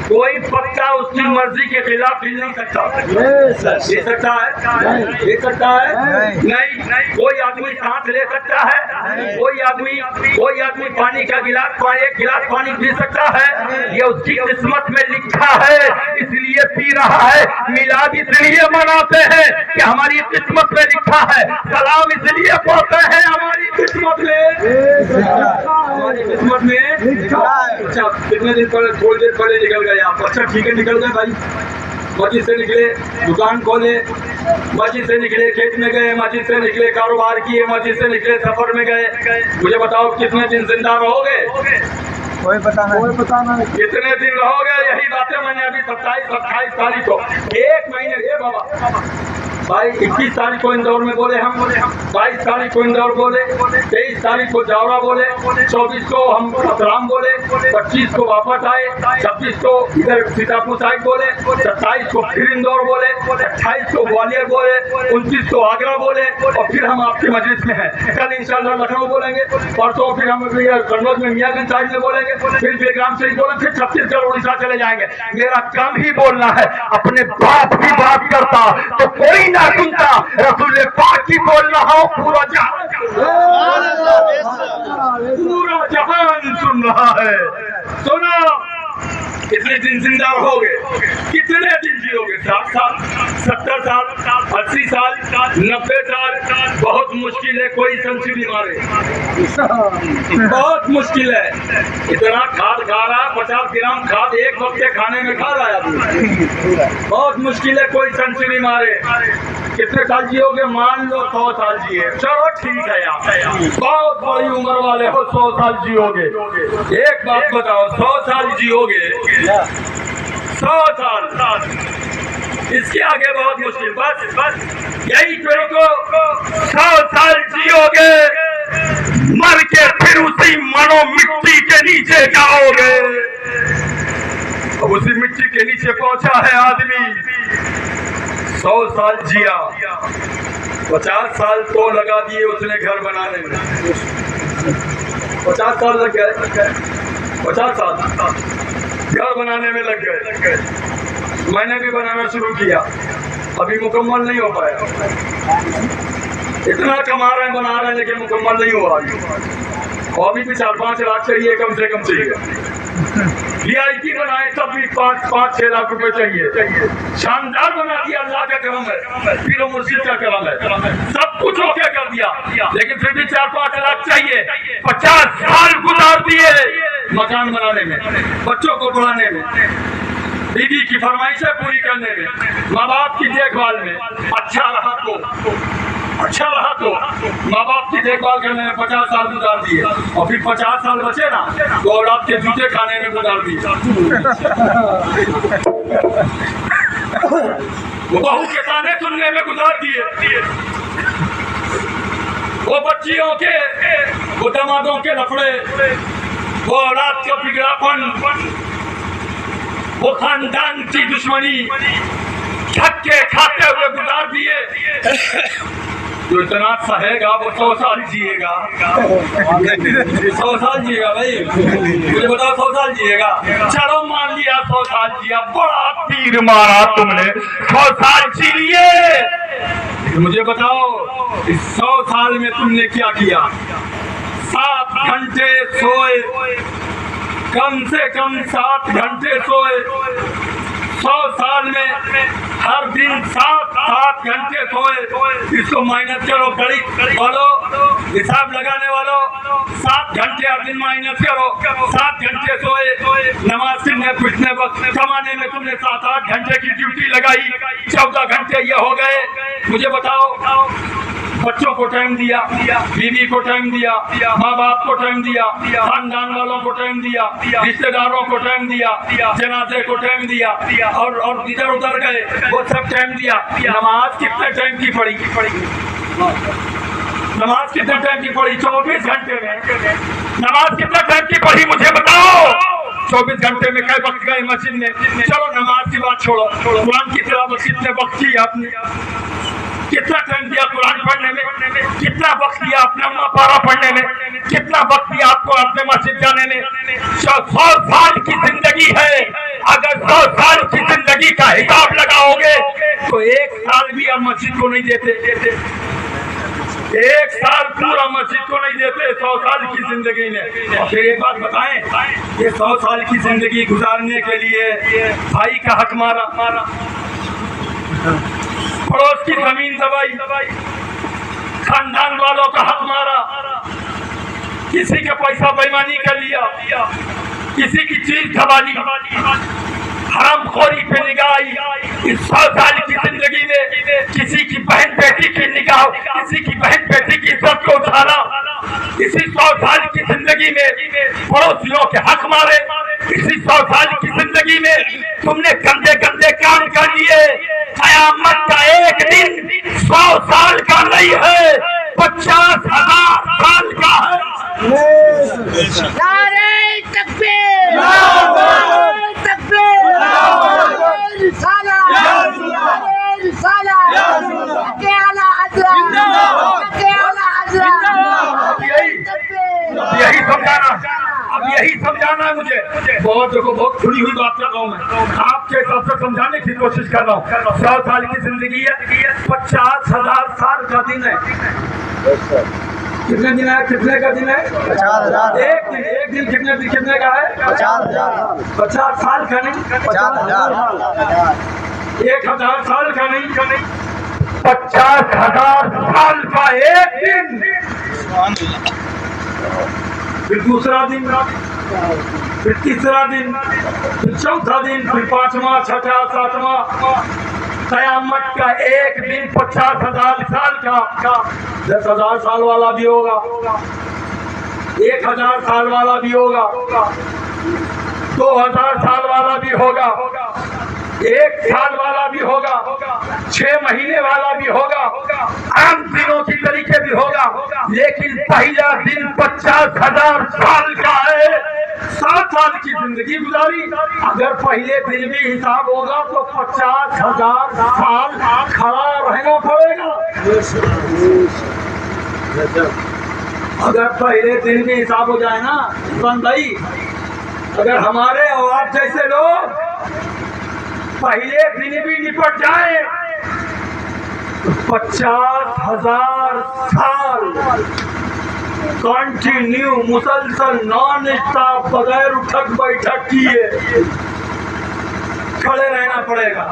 کوئی پتا اس کی مرضی کے خلاف ہل نہیں سکتا، لے سکتا ہے، لے سکتا ہے نہیں۔ کوئی آدمی سانس لے سکتا ہے، کوئی آدمی پانی کا ایک گلاس پانی پی سکتا ہے، یہ اس کی قسمت میں لکھا ہے، اس لیے پی رہا ہے۔ میلاد اس لیے مناتے ہیں کہ ہماری قسمت میں لکھا ہے، سلام اس لیے پڑھتے ہیں ہماری قسمت میں، ہماری قسمت میں۔ اچھا کتنے دن پہلے، تھوڑی دیر پہلے نکل گئے آپ؟ اچھا ٹھیک ہے، نکل گئے بھائی، مسجد سے نکلے، دکان کھولے، مسجد سے نکلے، کھیت میں گئے، مسجد سے نکلے، کاروبار کیے، مسجد سے نکلے، سفر میں گئے، مجھے بتاؤ کتنے دن زندہ رہو گے؟ کوئی پتہ نہیں، کتنے دن رہو گے؟ یہی باتیں میں نے ابھی 27-28 تاریخ کو، ایک مہینے اے بابا بھائی 21 تاریخ کو اندور میں بولے ہم، 22 تاریخ کو اندور بولے، 23 تاریخ کو جاورا بولے، 24 کو ہم رام بولے، 25 کو واپس آئے، 26 کو ادھر سیتاپور سائڈ بولے، 27 کو پھر اندور بولے، 28 کو گوالیر بولے، 29 کو آگرہ بولے، اور پھر ہم آپ کی مجلس میں ہیں۔ کل انشاءاللہ لکھنؤ بولیں گے، پرسوں پھر ہم کنوج میں میاں گنج سائڈ میں بولیں گے، پھر بیلگام شریف بولیں، پھر چھتیس گڑھ اڑیسہ چلے جائیں گے۔ میرا کام ہی بولنا ہے، اپنے باپ کی بات کرتا تو کوئی نہ سنتا، رسول پاک کی بول رہا ہوں، پورا جہان سن رہا ہے۔ سنا کتنے دن زندہ رہو گے؟ کتنے دن جیو گے؟ 60 سال، 70 سال، 80 سال، 90 سال؟ بہت مشکل ہے کوئی سنچری مارے، بہت مشکل ہے۔ اتنا کھاد کھا رہا ہے، 50 گرام کھاد ایک وقت کے کھانے میں کھا رہا ہے، بہت مشکل ہے کوئی سنچری مارے۔ کتنے سال جیو گے؟ مان لو 100 سال جیے، چلو ٹھیک ہے یار، بہت بڑی عمر والے ہو، 100 سال جیو گے۔ ایک بات بتاؤ، 100 سال جیو گے، 100 سال، اس کے آگے بہت مشکل، بس یہی کرو کو 100 سال جیو گے، مر کے پھر اسی منو مٹی کے نیچے جاؤ گے۔ اب اسی مٹی کے نیچے پہنچا ہے آدمی، 100 سال جیا، 50 سال تو لگا دیے اس نے گھر بنانے میں، 50 سال لگ گئے، 50 سال گھر بنانے میں لگ گئے۔ میں نے بھی بنانا شروع کیا، ابھی مکمل نہیں ہو پایا، اتنا کما رہے ہیں بنا رہے ہیں لیکن مکمل نہیں ہوا، اور ابھی بھی 4-5 لاکھ چاہیے، کم سے کم چاہیے۔ VIP بنائے تب بھی 5-6 لاکھ روپے چاہیے، شاندار بنا دیا، اللہ کا کرم ہے، پیر و مرشد کا کرم ہے، سب کچھ ہو کے کر دیا، لیکن پھر بھی 4-5 لاکھ چاہیے۔ 50 سال گزار دیے مکان بنانے میں، بچوں کو پڑھانے میں، بیوی کی فرمائشیں پوری کرنے میں، ماں باپ کی دیکھ بھال میں۔ اچھا رہا تو ماں باپ کی دیکھ بھال کرنے میں 50 سال گزار دیے، اور پھر 50 سال بچے نا تو اولاد کے جوتے کھانے میں گزار دیے، وہ بہو کے تانے سننے میں گزار دیے، وہ بچیوں کے، وہ دمادوں کے لفڑے، وہ اولاد کا بگڑاپن، وہ خاندان کی دشمنی دھکے کھاتے ہوئے گزار دیے۔ جو اتنا سہے گا وہ 100 سال جیے گا، 100 سال جیے گا بھائی، مجھے بتاؤ 100 سال جیے گا؟ چلو مان لیا 100 سال جیا، بڑا تیر مارا تم نے، 100 سال جی لیے۔ مجھے بتاؤ اس 100 سال میں تم نے کیا کیا؟ 7 گھنٹے سوئے، کم سے کم 7 گھنٹے سوئے، 100 سال میں ہر دن 7 7 घंटे सोए, इसको माइनस करो, गणित वालों, हिसाब लगाने वालों, 7 घंटे हर दिन माइनस करो, 7 घंटे सोए, नमाज पिछले वक्त कमाने में तुमने 7-8 घंटे की ड्यूटी लगाई, 14 घंटे ये हो गए। मुझे बताओ, बच्चों को टाइम दिया, बीवी को टाइम दिया, माँ बाप को टाइम दिया, खानदान वालों को टाइम दिया, रिश्तेदारों को टाइम दिया, जनाजे को टाइम दिया, और इधर उधर गए, वो सब टाइम दिया। नमाज कितने टाइम की पड़ी? नमाज कितने टाइम की पड़ी? 24 घंटे में नमाज कितने टाइम की पढ़ी? मुझे बताओ। 24 घंटे में कई वक्त गए मस्जिद में? चलो नमाज की बात छोड़ो, कुरान की तिलावत कितने वक्त की आपने? कितना टाइम दिया कुरान पढ़ने में? कितना वक्त दिया अपने अम्मा पारा पढ़ने में? कितना वक्त दिया आपको अपने मस्जिद जाने में? 100 साल की जिंदगी है, अगर 100 साल की जिंदगी का हिसाब लगाओगे तो 1 साल भी आप मस्जिद को नहीं देते। 1 साल पूरा मस्जिद को नहीं देते 100 साल की जिंदगी में। और फिर एक बात बताएं, ये 100 साल की जिंदगी गुजारने के लिए भाई का हक मारा, पड़ोस की जमीन दबाई, खानदान वालों का हक मारा, किसी का पैसा बेईमानी कर लिया, किसी की चीज दबानी, हरामखोरी पे निगाह। इस 100 साल की जिंदगी में किसी की बहन बेटी की निगाह, किसी की बहन बेटी की इज्जत को उठाना, इसी 100 साल की जिंदगी में पड़ोसियों के हक मारे, इसी 100 साल की जिंदगी में तुमने गंदे गंदे काम कर लिए। कयामत का एक दिन 100 साल का नहीं है, 50,000 साल का है। नारे तकबीर, नारे तकबीर, नारे रिसाला, नारे रिसाला, के आला हज़रत, के आला हज़रत, यही समझाना, अब यही समझाना है मुझे। बहुत खुली हुई बात कर रहा हूँ मैं, आपके हिसाब से समझाने की कोशिश कर रहा हूँ। 100 साल की जिंदगी है, 50,000 साल का दिन है। कितने दिन है? कितने का दिन है? 50,000। एक दिन कितने का है? 50,000। 50 साल का नहीं, 50,000। 1,000 साल का नहीं, 50,000 साल का एक दिन। फिर दूसरा दिन, फिर तीसरा दिन, फिर चौथा दिन, फिर 5वां, 6वां, 7वां। कयामत का एक दिन 50,000 साल का। 10,000 साल वाला भी होगा, 1,000 साल वाला भी होगा, 2,000 साल वाला भी होगा, 1 साल वाला भी होगा, 6 महीने वाला भी होगा, आम दिनों की तरीके भी होगा, लेकिन पहला दिन 50,000 साल का है। 7 साल की जिंदगी गुजारी, अगर पहले दिन भी हिसाब होगा तो 50,000 साल खड़ा रहना पड़ेगा। अगर पहले दिन भी हिसाब हो जाए ना भाई, अगर हमारे और आप जैसे लोग पहले दिन भी निपट जाए तो 50,000 साल कंटिन्यू मुसलसल नॉन स्टॉप बगैर उठक बैठक किए खड़े रहना पड़ेगा।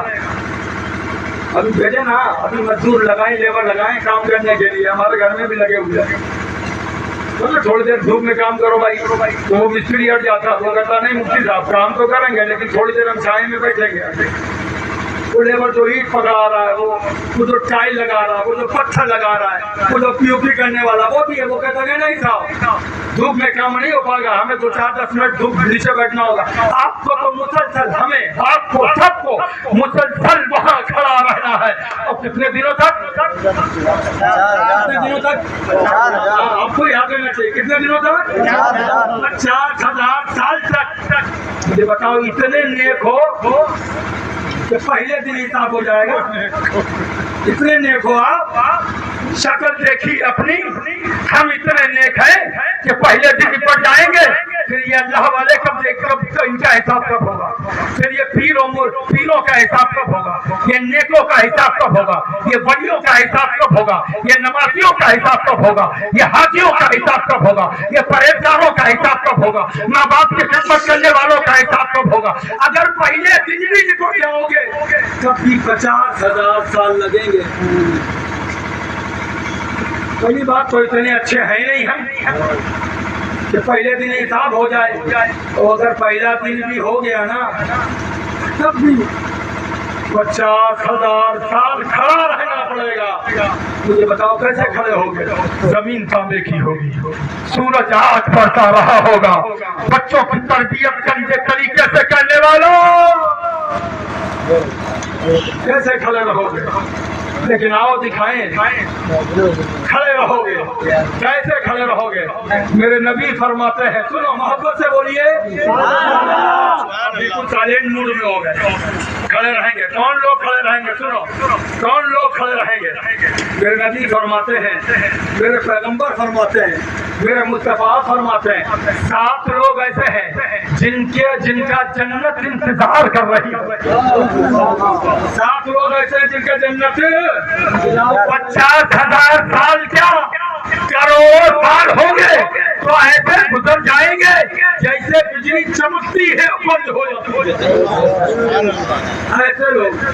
अभी भेजे ना, अभी मजदूर लगाएं, लेबर लगाएं काम करने के लिए, हमारे घर में भी लगे हुए हैं। तो थोड़ी देर धूप में काम करो भाई, तो वो मिस्त्री हट जाता, वो कहता नहीं मुफ्ती साहब काम तो करेंगे लेकिन थोड़ी देर हम छाए में बैठेंगे। वो लेबर जो ईट पकड़ा रहा है, वो जो टाइल लगा रहा है, वो जो पत्थर लगा रहा है, वो जो पीओपी करने वाला वो भी है, वो कहता है नहीं साहब धूप में काम नहीं हो पाएगा, हमें 2-4-10 मिनट धूप नीचे बैठना होगा। आपको तो मुसलसल, हमें आपको सबको मुसलसल वहाँ खड़ा रहना है। और कितने दिनों तक? कितने दिनों तक? आपको याद रहना चाहिए, कितने दिनों तक? 50,000 साल तक। मुझे बताओ, इतने नेक हो तो पहले दिन हिसाब हो जाएगा। इतने नेक हो आप, शक्ल देखी अपनी, हम इतने नेक हैं कि पहले दिन निपट जाएंगे। پھر یہ اللہ والے کب ان کا حساب کب ہوگا؟ پھر یہ پیروں کا حساب کب ہوگا؟ یہ نیکوں کا حساب کب ہوگا؟ یہ ولیوں کا حساب کب ہوگا؟ یہ نمازیوں کا حساب کب ہوگا؟ یہ حاجیوں کا حساب کب ہوگا؟ یہ پرہیزگاروں کا حساب کب ہوگا؟ ماں باپ کی خدمت کرنے والوں کا حساب کب ہوگا؟ اگر پہلے دن بھی نکل جاؤ گے تب بھی 50,000 سال لگیں گے. پہلی بات تو اتنے اچھے ہیں نہیں ہم کہ پہلے دن حساب ہو جائے. تو اگر پہلا دن بھی ہو گیا نا تب بھی 50,000 سال کھڑا رہنا پڑے گا. مجھے بتاؤ کیسے کھڑے ہوگے؟ زمین تانبے کی ہوگی, سورج آگ بڑھتا رہا ہوگا, بچوں کی تربیت گندے طریقے سے کرنے والوں کیسے کھڑے رہو گے؟ لیکن آؤ دکھائیں کھڑے رہو گے. کیسے کھڑے رہو گے؟ میرے نبی فرماتے ہیں, سنو محبت سے بولیے, بالکل سائلنٹ موڈ میں ہو گئے. کھڑے رہیں گے. کون لوگ کھڑے رہیں گے؟ سنو, کون لوگ کھڑے رہیں گے؟ میرے نبی فرماتے ہیں, میرے پیغمبر فرماتے ہیں, میرے مصطفیٰ فرماتے ہیں, 7 لوگ ایسے ہیں جن کا جنت انتظار کر رہی ہے. 7 لوگ ایسے ہیں جن کا جنت 50,000 سال کیا کروڑ سال ہوں گے تو ایسے گزر جائیں گے جیسے بجلی چمکتی ہے بند ہو جاتی ہے. ایسے لوگ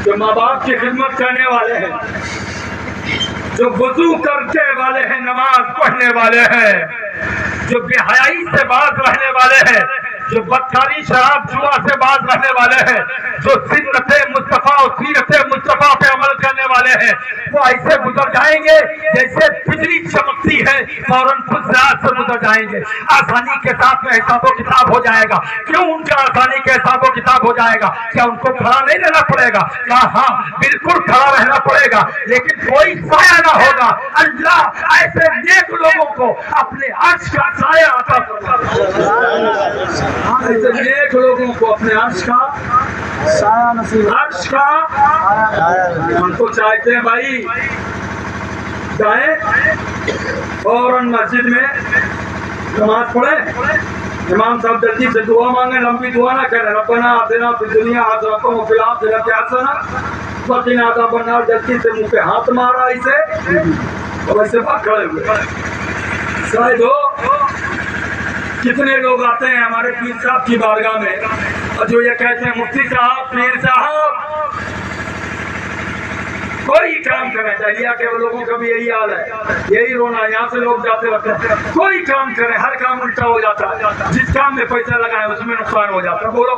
جو ماں باپ کی خدمت کرنے والے ہیں, جو وضو کرنے والے ہیں, نماز پڑھنے والے ہیں, جو بے حیائی سے باز رہنے والے ہیں, جو بدکاری شراب جوا سے باز رہنے والے ہیں, جو سنت مصطفیٰ اور سیرت مصطفیٰ پہ عمل کرنے والے ہیں, وہ ایسے گزر جائیں گے جیسے بجلی چمکتی ہے فوراً خود سے گزر جائیں گے. آسانی کے ساتھ میں حساب و کتاب ہو جائے گا. کیوں ان کا آسانی کے حساب و کتاب ہو جائے گا؟ کیا ان کو کھڑا نہیں رہنا پڑے گا؟ کہا ہاں بالکل کھڑا رہنا پڑے گا, لیکن کوئی سایہ نہ ہوگا. اللہ ایسے نیک لوگوں کو اپنے عرش کا سایہ عطا فرمائے. ایسے نیک لوگوں کو اپنے عرش کا ہم تو چاہتے ہیں بھائی جائیں فوراً مسجد میں نماز پڑھیں, امام صاحب جلدی سے دعا مانگیں, لمبی دعا نہ کریں. ربنا آتنا فی الدنیا حسنۃ وفی الآخرۃ حسنۃ وقنا عذاب النار. جلدی سے منہ پہ ہاتھ مارا اسے اور ایسے بات کھڑے ہوئے. شاید ہو کتنے لوگ آتے ہیں ہمارے پیر صاحب کی بارگاہ میں اور جو یہ کہتے ہیں مفتی صاحب, پیر صاحب, کوئی کام کریں. چاہیے کہ وہ لوگوں کا بھی یہی حال ہے, یہی رونا. یہاں سے لوگ جاتے رہتے ہیں, کوئی کام کریں ہر کام الٹا ہو جاتا ہے. جس کام میں پیسہ لگائے اس میں نقصان ہو جاتا ہے. بولو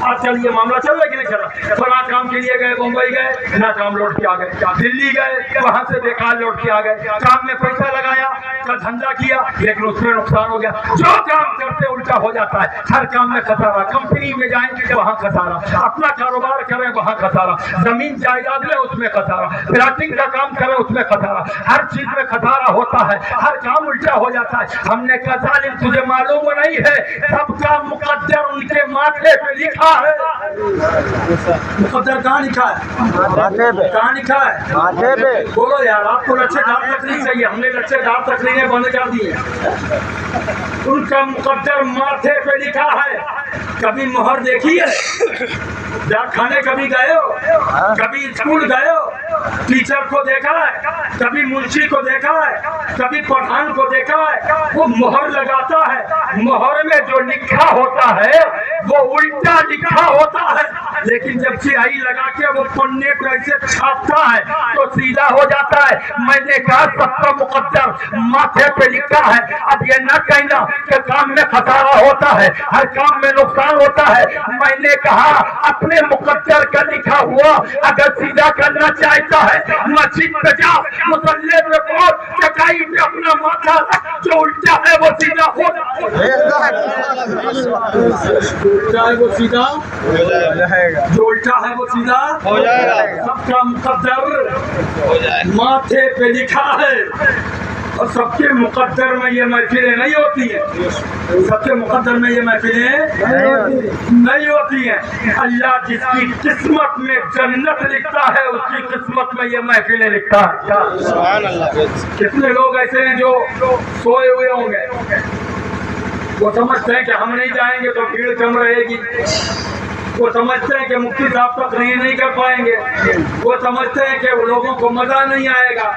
آج کل یہ معاملہ چل رہا ہے کہ نہیں چل رہا؟ فلاں کام کے لیے گئے, بمبئی گئے, نہ کام لوٹ کے آ گئے. دلی گئے, وہاں سے بیکار لوٹ کے آ گئے. کام میں پیسہ لگایا, کا دھندا کیا, لیکن اس میں نقصان ہو گیا. جو کام کرتے الٹا ہو جاتا ہے. ہر کام میں خسارہ. کمپنی میں جائیں گے وہاں خسارہ, اپنا کاروبار کریں وہاں خسارہ, زمین جائیداد لیں اس میں خسارہ, پلاٹنگ کا کام کریں اس میں خسارہ. ہر چیز میں خسارہ ہوتا ہے, ہر کام الٹا ہو جاتا ہے. ہم نے کہا ظالم تجھے معلوم نہیں ہے سب کا مقدر ان کے ماتھے پہ لکھا ہے. مقدر کہاں لکھا ہے؟ کہاں لکھا ہے؟ بولو یار, آپ کو لچھے دار تقریر چاہیے, ہم نے لچھے دار تقریریں بند کر دی ہیں. ان کا مقدر ماتھے پہ لکھا ہے. کبھی مہر دیکھی ہے؟ ڈاک خانے کبھی گئے ہو؟ کبھی اسکول گئے ہو؟ ٹیچر کو دیکھا ہے؟ کبھی منشی کو دیکھا ہے؟ کبھی پٹھان کو دیکھا ہے؟ وہ مہر لگاتا ہے. مہر میں جو لکھا ہوتا ہے وہ الٹا لکھا ہوتا ہے, لیکن جب سیاہی لگا کے وہ پنے کو ایسے چھاپتا ہے تو سیدھا ہو جاتا ہے. میں نے کہا سب کا مقدر ماتھے پہ لکھا ہے. اب یہ نہ کہنا کہ کام میں خسارہ ہوتا ہے, ہر کام میں نقصان ہوتا ہے. میں نے کہا اپنے مقدر کا لکھا ہوا اگر سیدھا کرنا چاہتا ہے مسجد پہ جا, مصلی پہ پہنچ, چٹائی پہ اپنا ماتھا, جو الٹا ہے وہ سیدھا ہو جائے, وہ سیدھا جو الٹا ہے وہ سیدھا ہو جائے گا. سب کا مقدر ماتھے پہ لکھا ہے. اور سب کے مقدر میں یہ محفلیں نہیں ہوتی ہیں، سب کے مقدر میں یہ محفلیں نہیں ہوتی ہیں۔ اللہ جس کی قسمت میں جنت لکھتا ہے اس کی قسمت میں یہ محفلیں لکھتا ہے۔ کتنے لوگ ایسے ہیں جو سوئے ہوئے ہوں گے، وہ سمجھتے ہیں کہ ہم نہیں جائیں گے تو بھیڑ کم رہے گی، وہ سمجھتے ہیں کہ مفتی صاحب تقریر نہیں کر پائیں گے، وہ سمجھتے ہیں کہ لوگوں کو مزہ نہیں آئے گا۔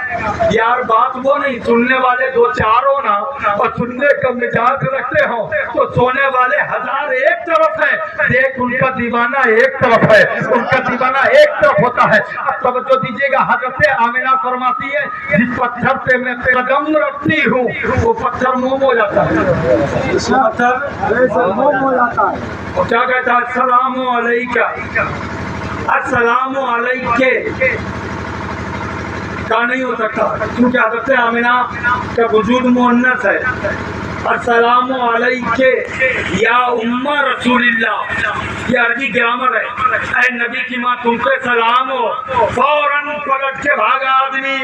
یار بات وہ نہیں، سننے والے دو چار ہو نا اور سننے کا مزاج رکھتے ہوں تو سونے والے ہزار ایک طرف ہے، دیکھ ان کا دیوانہ ایک طرف ہے، ان کا دیوانہ ایک طرف ہوتا ہے۔ اب توجہ دیجیے گا، حضرت آمنہ فرماتی ہے جس پتھر پہ میں قدم رکھتی ہوں وہ پتھر موم ہو جاتا ہے، پتھر موم ہو جاتا ہے۔ اور کیا کہتا ہے؟ السلام علیکہ، السلام علیکہ کا نہیں ہو سکتا کیونکہ حضرت آمنہ کا وجود مؤنث ہے۔ السلام علیکہ یا ام رسول اللہ، یہ عربی گرامر ہے۔ اے نبی کی ماں تم پہ سلام ہو۔ فوراً پلٹ کے بھاگا آدمی،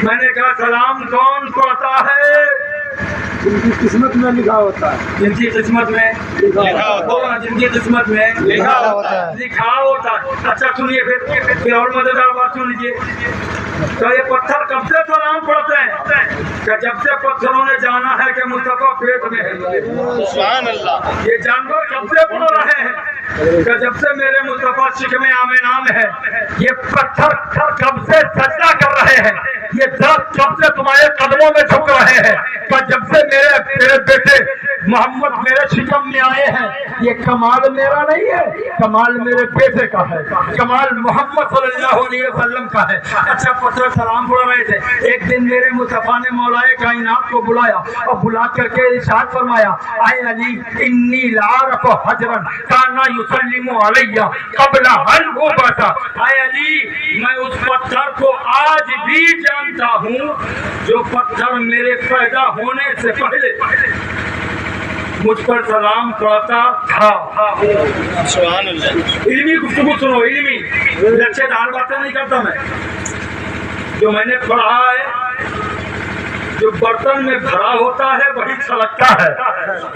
میں نے کہا سلام کون پڑھتا ہے؟ جن کی قسمت میں لکھا ہوتا ہے، جن کی قسمت میں لکھا ہوتا ہے۔ اچھا سنیے پھر اور مزیدار بات سن لیجیے کہ یہ پتھر کب سے سلام پڑھتے ہیں؟ کہ جب سے پتھروں نے جانا ہے کہ مصطفیٰ پیٹ میں ہے۔ سبحان اللہ۔ یہ جانور کب سے پڑھ رہے ہیں کہ جب سے میرے مصطفیٰ شکم آمنہ میں ہے۔ یہ پتھر کب سے سجدہ کر رہے ہیں، یہ درخت کب سے تمہارے قدموں میں جھک رہے ہیں کہ جب سے میرے بیٹے محمد میرے شکم میں آئے ہیں۔ یہ کمال میرا نہیں ہے، کمال میرے بیٹے کا ہے، کمال محمد صلی اللہ علیہ وسلم کا ہے۔ اچھا پتھر سلام پڑھ رہے تھے، ایک دن میرے مصطفیٰ نے مولا کائنات کو بلایا اور بلا کر کے ارشاد فرمایا اے علی انی لعرف حجرا کانا یسلم علی قبل ان ابعث۔ اے علی میں اس پتھر کو آج بھی جانتا ہوں جو پتھر میرے پیدا ہونے سے پہلے مجھ پر سلام پڑھتا تھا۔ سبحان اللہ۔ علمی گفتگو سنو، علمی لچے دار باتیں نہیں کرتا میں۔ جو میں نے پڑھا ہے، جو برتن میں بھرا ہوتا ہے وہی چھلکتا ہے۔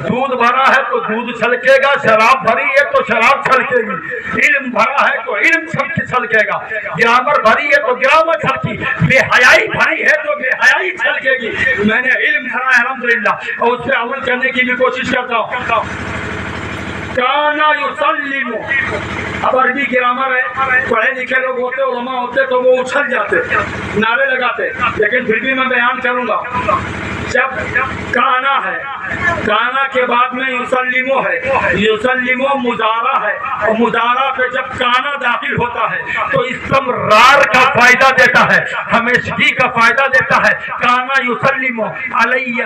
دودھ بھرا ہے تو دودھ چھلکے گا، شراب بھری ہے تو شراب چھلکے گی، علم بھرا ہے تو علم چھلکے گا، گرامر بھری ہے تو گرامر چھلکی، بے حیائی بھری ہے تو بے حیائی چھلکے گی۔ میں نے علم بھرا ہے الحمدللہ اور اس پہ عمل کرنے کی بھی کوشش کرتا ہوں۔ کانا یسلم، اب عربی گرامر ہے، پڑھے لکھے لوگ ہوتے، علماء ہوتے تو وہ اچھل جاتے، نعرے لگاتے، لیکن پھر بھی میں بیان کروں گا۔ جب کانا ہے، کانا کے بعد میں یسلمو ہے، یسلمو مضارع ہے، اور مضارع پہ جب کانا داخل ہوتا ہے تو استمرار کا فائدہ دیتا ہے، ہمیشگی کا فائدہ دیتا ہے۔ کانا یسلمو علیہ،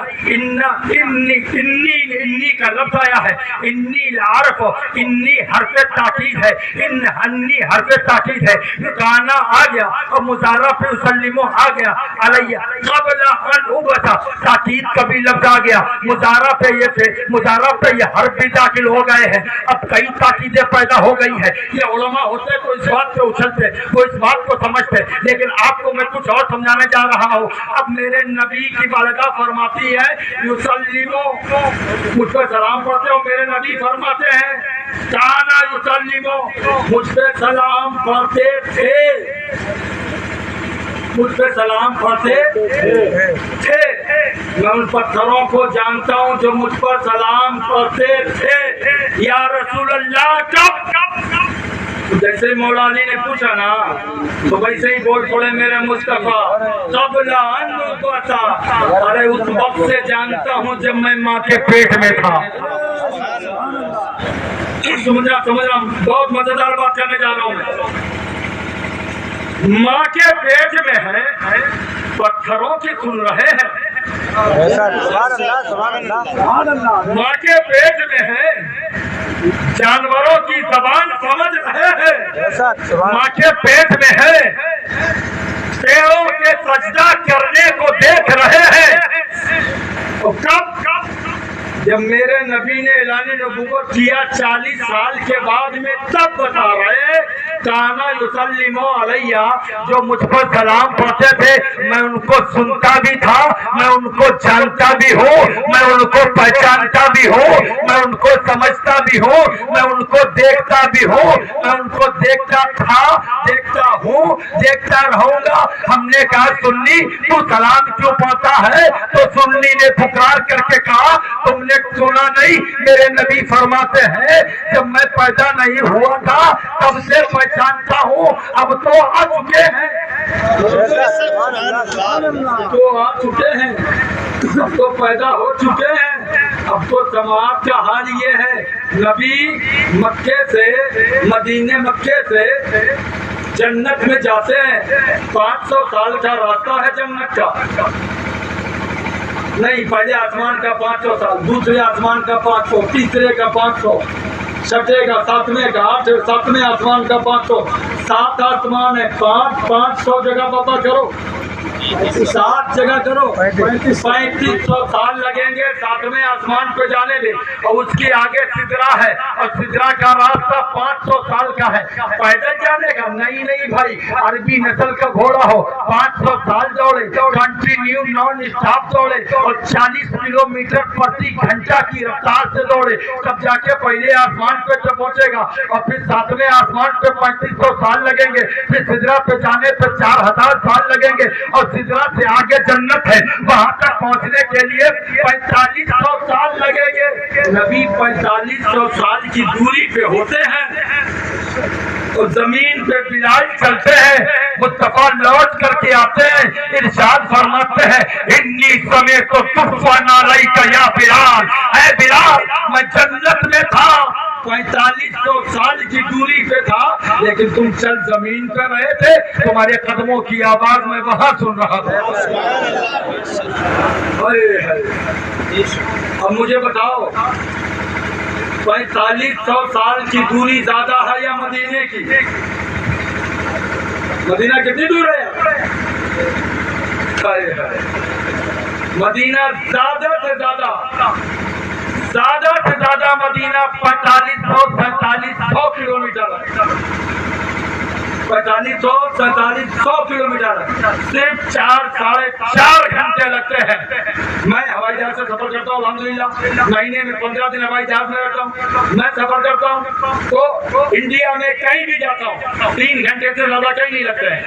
انی کا لفظ آیا ہے، انی لعرف، انی حرف تاکید ہے، انی حرف تاکید ہے، کانا آ گیا اور مضارع پہ یسلمو آ گیا، علیہ قبل ان ابعث، تاکید کا بھی لفظ آ گیا، مضارع پہ یہ تھے، مضارع پہ یہ حرف بھی داخل ہو گئے ہیں۔ اب کئی تاکیدیں پیدا ہو گئی ہیں۔ یہ علماء ہوتے تو اس بات پہ اچھلتے، وہ اس بات کو سمجھتے، لیکن آپ کو میں کچھ اور سمجھانے جا رہا ہوں۔ اب میرے نبی کی بارگاہ فرماتی ہے یسلمو، مجھ پر سلام پڑھتے ہو، میرے نبی فرماتے ہیں کانا یسلمو، مجھ پہ سلام پڑھتے تھے، مجھ پہ سلام پڑھتے تھے۔ میں ان پتھروں کو جانتا ہوں جو مجھ پر سلام پڑھتے تھے۔ یا رسول اللہ کب؟ جیسے مولا علی نے پوچھا نا تو ویسے ہی بول پڑے میرے مصطفیٰ قبل ان ابعث، ارے اس وقت سے جانتا ہوں جب میں ماں کے پیٹ میں تھا۔ سمجھ رہا بہت مزیدار بات کرنے جا رہا ہوں میں۔ ماں کے پیٹ میں ہے، پتھروں کی سن رہے ہیں، ماں کے پیٹ میں ہے، جانوروں کی زبان سمجھ رہے ہیں، ماں کے پیٹ میں ہے، پیروں کے سجدہ کرنے کو دیکھ رہے ہیں۔ کب؟ جب میرے نبی نے اعلان نبوت کیا 40 سال کے بعد میں، تب بتا رہے काना युसल्लिमो अलैया, जो मुझ पर सलाम पढ़ते थे मैं उनको सुनता भी था, मैं उनको जानता भी हूँ, मैं उनको पहचानता भी हूँ, मैं उनको समझता भी हूँ, मैं उनको देखता भी हूँ, मैं उनको देखता था, देखता हूँ, देखता रहूंगा। हमने कहा सुन्नी तू सलाम क्यों पढ़ता है? तो सुन्नी ने पुकार करके कहा तुमने सुना नहीं, मेरे नबी फरमाते हैं जब मैं पैदा नहीं हुआ था तब से पहचानता हूँ, अब तो आ चुके हैं, तो आ चुके हैं, अब तो पैदा हो चुके हैं। अब तो समाज का हाल ये है, नबी मक्के से मक्के से जन्नत में जाते हैं, 500 साल का रास्ता है जन्नत का। नहीं, पहले आसमान का 500 साल, दूसरे आसमान का 500, तीसरे का 500, छठे का, सातवें का, 7वें आसमान का 500, 7 आसमान है, 500 जगह पता करो, 7 जगह करो, 3500 साल लगेंगे 7वें आसमान पे जाने में, और उसके आगे सिदरा है, और सिदरा का रास्ता 500 साल का है। पैदल जाने का नहीं भाई, अरबी नस्ल का घोड़ा हो, 500 साल दौड़े, कंटिन्यू नॉन स्टॉप दौड़े, और 40 किलोमीटर प्रति घंटा की रफ्तार से दौड़े, तब जाके पहले आसमान पे जब पहुंचेगा, और फिर 7वें आसमान पे 3500 साल लगेंगे, फिर सिदरा पे जाने पे 4000 साल लगेंगे, और सिदरा से आगे जन्नत है, वहां तक पहुंचने के लिए 4500 साल लगेंगे। नबी 4500 साल की दूरी पे होते हैं, और जमीन पे बिलाल चलते हैं, मुस्तफा लौट करके आते हैं, इरशाद फरमाते हैं इन्नी समय तो तुफ़ा नालई का या बिलाल, ऐ बिलाल मैं जन्नत में था, 4500 साल की दूरी पे था, लेकिन तुम चल जमीन पे रहे थे, तुम्हारे कदमों की आवाज मैं वहां सुन रहा था। अब मुझे बताओ 4500 साल की दूरी ज्यादा है या मदीने की? मदीना कितनी दूर है? मदीना ज्यादा से ज्यादा मदीना 4500-4700 किलोमीटर है, 4500-4700 किलोमीटर, सिर्फ 4-4.5 घंटे लगते हैं। मैं हवाई जहाज से सफर करता हूँ अल्हम्दुलिल्लाह, महीने में 15 दिन हवाई जहाज में रहता हूँ, मैं सफर करता हूँ तो इंडिया में कहीं भी जाता हूँ 3 घंटे से ज्यादा कहीं नहीं लगते हैं।